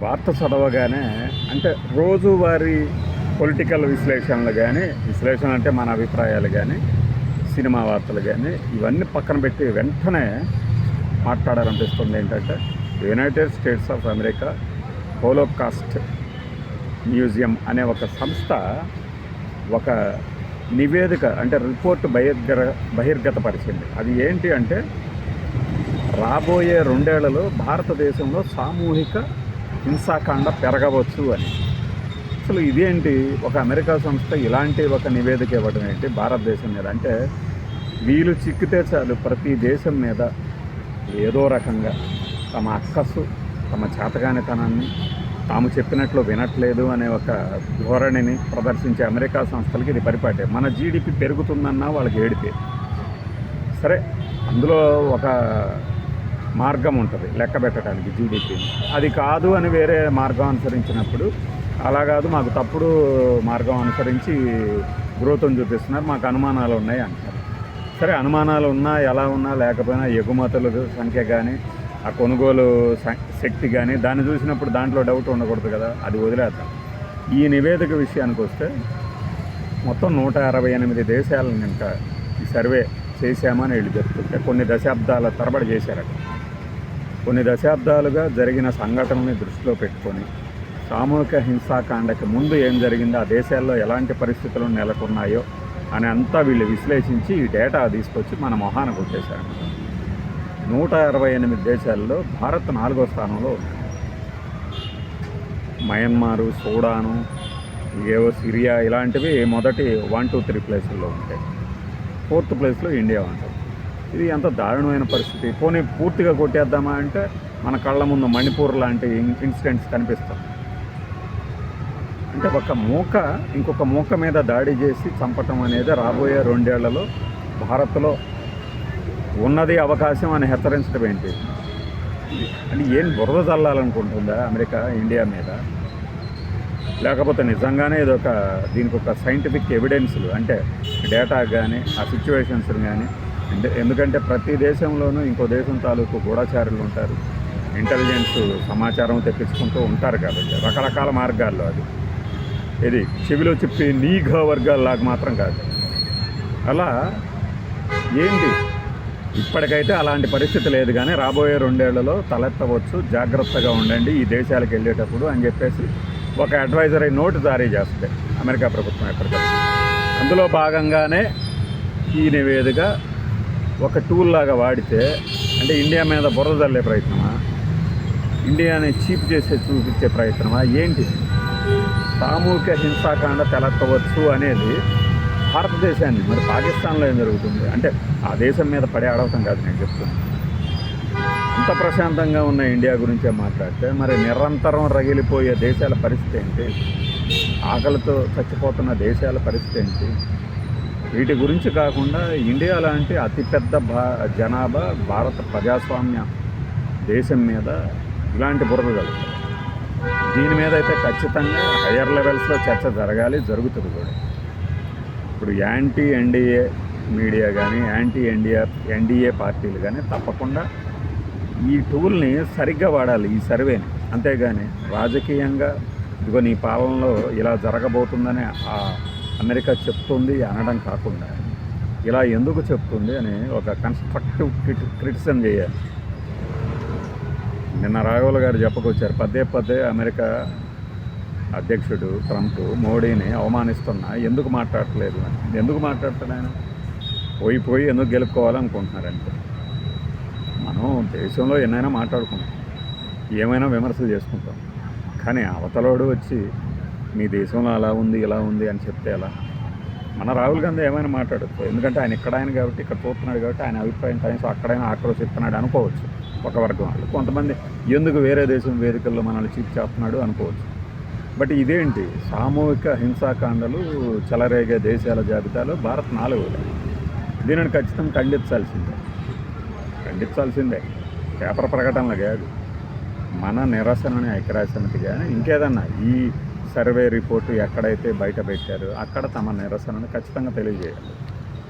వార్త చదవగానే అంటే రోజువారీ పొలిటికల్ విశ్లేషణలు కానీ, విశ్లేషణ అంటే మన అభిప్రాయాలు కానీ, సినిమా వార్తలు కానీ ఇవన్నీ పక్కన పెట్టి వెంటనే మాట్లాడాలనిపిస్తుంది. ఏంటంటే United states of America Holocaust museum అనే ఒక సంస్థ ఒక నివేదిక అంటే రిపోర్ట్ బహిర్గతపరిచింది. అది ఏంటి అంటే రాబోయే 2 ఏళ్లలో భారతదేశంలో సామూహిక హింసాకాండ పెరగవచ్చు అని. అసలు ఇదేంటి, ఒక అమెరికా సంస్థ ఇలాంటి ఒక నివేదిక ఇవ్వడం ఏంటి భారతదేశం మీద? అంటే వీళ్ళు చిక్కితే చాలు ప్రతి దేశం మీద ఏదో రకంగా తమ అక్కసు, తమ చేతగానితనాన్ని, తాము చెప్పినట్లు వినట్లేదు అనే ఒక ధోరణిని ప్రదర్శించే అమెరికా సంస్థలకి ఇది పరిపాటే. మన జీడిపి పెరుగుతుందన్నా వాళ్ళకి ఏడిపే. సరే, అందులో ఒక మార్గం ఉంటుంది లెక్క పెట్టడానికి జీడిపిని. అది కాదు అని వేరే మార్గం అనుసరించినప్పుడు, అలా కాదు మాకు తప్పుడు మార్గం అనుసరించి గ్రోత్ని చూపిస్తున్నారు, మాకు అనుమానాలు ఉన్నాయి అంటారు. సరే, అనుమానాలు ఉన్నా, ఎలా ఉన్నా లేకపోయినా ఎగుమతుల సంఖ్య కానీ, ఆ కొనుగోలు శక్తి కానీ దాన్ని చూసినప్పుడు దాంట్లో డౌట్ ఉండకూడదు కదా, అది వదిలేద్దాం. ఈ నివేదిక విషయానికి వస్తే మొత్తం 168 దేశాలను ఇంకా ఈ సర్వే చేశామని వీళ్ళు చెప్తుంటే కొన్ని దశాబ్దాల తరబడి చేశారట. కొన్ని దశాబ్దాలుగా జరిగిన సంఘటనల్ని దృష్టిలో పెట్టుకొని సామూహిక హింసాకాండకి ముందు ఏం జరిగిందో, ఆ దేశాల్లో ఎలాంటి పరిస్థితులు నెలకొన్నాయో అని అంతా వీళ్ళు విశ్లేషించి ఈ డేటా తీసుకొచ్చి మన మొహాన కొట్టేశారు. 168 దేశాల్లో భారత్ 4వ స్థానంలో ఉంది. మయన్మారు, సూడాను, ఏవో సిరియా ఇలాంటివి మొదటి 1, 2, 3 ప్లేసుల్లో ఉంటాయి. 4th ప్లేస్లో ఇండియా ఉంటుంది. ఇది ఎంత దారుణమైన పరిస్థితి. పోనీ పూర్తిగా కొట్టేద్దామా అంటే మన కళ్ళ ముందు మణిపూర్ లాంటి ఇన్సిడెంట్స్ కనిపిస్తాయి. అంటే ఒక మూక ఇంకొక మూక మీద దాడి చేసి చంపటం అనేది రాబోయే 2 ఏళ్లలో భారత్లో ఉన్నది అవకాశం అని హెచ్చరించడం ఏంటి? అంటే ఏం బురద చల్లాలనుకుంటుందా అమెరికా ఇండియా మీద? లేకపోతే నిజంగానే దీనికి ఒక సైంటిఫిక్ ఎవిడెన్స్లు అంటే డేటా కానీ, ఆ సిచ్యువేషన్స్ కానీ, ఎందుకంటే ప్రతి దేశంలోనూ ఇంకో దేశం తాలూకు గూఢచారులు ఉంటారు, ఇంటెలిజెన్స్ సమాచారం తెప్పించుకుంటూ ఉంటారు. కాబట్టి రకరకాల మార్గాల్లో అది ఇది చెవిలో చెప్పి నీఘా వర్గాల్లాగా మాత్రం కాదు. అలా ఏంటి, ఇప్పటికైతే అలాంటి పరిస్థితి లేదు, కానీ రాబోయే 2 ఏళ్లలో తలెత్తవచ్చు, జాగ్రత్తగా ఉండండి ఈ దేశాలకు వెళ్ళేటప్పుడు అని చెప్పేసి ఒక అడ్వైజరీ నోట్ జారీ చేస్తుంది అమెరికా ప్రభుత్వం ఎప్పటికప్పుడు. అందులో భాగంగానే ఈ నివేదిక ఒక టూల్ లాగా వాడితే, అంటే ఇండియా మీద బురద చల్లే ప్రయత్నమా, ఇండియాని చీప్ చేసే చూపించే ప్రయత్నమా ఏంటి? సామూహిక హింసాకాండ తలెత్తవచ్చు అనేది భారతదేశాన్ని, మరి పాకిస్తాన్లో ఏం జరుగుతుంది అంటే ఆ దేశం మీద పడే అడవటం కాదు నేను చెప్తున్నాను. అంత ప్రశాంతంగా ఉన్న ఇండియా గురించే మాట్లాడితే మరి నిరంతరం రగిలిపోయే దేశాల పరిస్థితి ఏంటి? ఆకలితో చచ్చిపోతున్న దేశాల పరిస్థితి ఏంటి? వీటి గురించి కాకుండా ఇండియా లాంటి అతిపెద్ద జనాభా భారత ప్రజాస్వామ్య దేశం మీద ఇలాంటి బురద జరుగుతుంది. దీని మీద అయితే ఖచ్చితంగా హయ్యర్ లెవెల్స్లో చర్చ జరగాలి, జరుగుతుంది కూడా. ఇప్పుడు యాంటీ ఎన్డీఏ మీడియా కానీ, యాంటీ ఎన్డీఏ పార్టీలు కానీ తప్పకుండా ఈ టూల్ని సరిగ్గా వాడాలి, ఈ సర్వేని. అంతేగాని రాజకీయంగా ఇదిగో నీ పాలనలో ఇలా జరగబోతుందని అమెరికా చెప్తుంది అనడం కాకుండా ఇలా ఎందుకు చెప్తుంది అని ఒక కన్స్ట్రక్టివ్ క్రిటిసిజం చేయాలి. నిన్న రాఘవులు గారు చెప్పుకొచ్చారు, పదే అమెరికా అధ్యక్షుడు ట్రంప్ మోడీని అవమానిస్తున్నా ఎందుకు మాట్లాడట్లేదు అని. ఎందుకు మాట్లాడతాడు ఆయన? పోయి ఎందుకు గెలుపుకోవాలనుకుంటున్నారంటే, మనం దేశంలో ఎన్నైనా మాట్లాడుకుంటాం, ఏమైనా విమర్శలు చేసుకుంటాం, కానీ అవతలోడు వచ్చి మీ దేశంలో అలా ఉంది ఇలా ఉంది అని చెప్తే ఎలా? మన రాహుల్ గాంధీ ఏమైనా మాట్లాడచ్చు, ఎందుకంటే ఆయన కాబట్టి ఇక్కడ చూస్తున్నాడు కాబట్టి ఆయన అభిప్రాయం కనీసం అక్కడైనా ఆక్రోశిస్తున్నాడు అనుకోవచ్చు ఒక వర్గం వాళ్ళు. కొంతమంది ఎందుకు వేరే దేశం వేదికల్లో మనల్ని చీప్ చేస్తున్నాడు అనుకోవచ్చు. బట్ ఇదేంటి, సామూహిక హింసాకాండలు చెలరేగే దేశాల జాబితాలో భారత్ 4వది. దీనిని ఖచ్చితంగా ఖండించాల్సిందే. పేపర్ ప్రకటనలు కాదు, మన నిరసనని ఐక్యరాజ్యసమితి కానీ ఇంకేదన్నా ఈ సర్వే రిపోర్టు ఎక్కడైతే బయట పెట్టారో అక్కడ తమ నిరసనను ఖచ్చితంగా తెలియజేయాలి.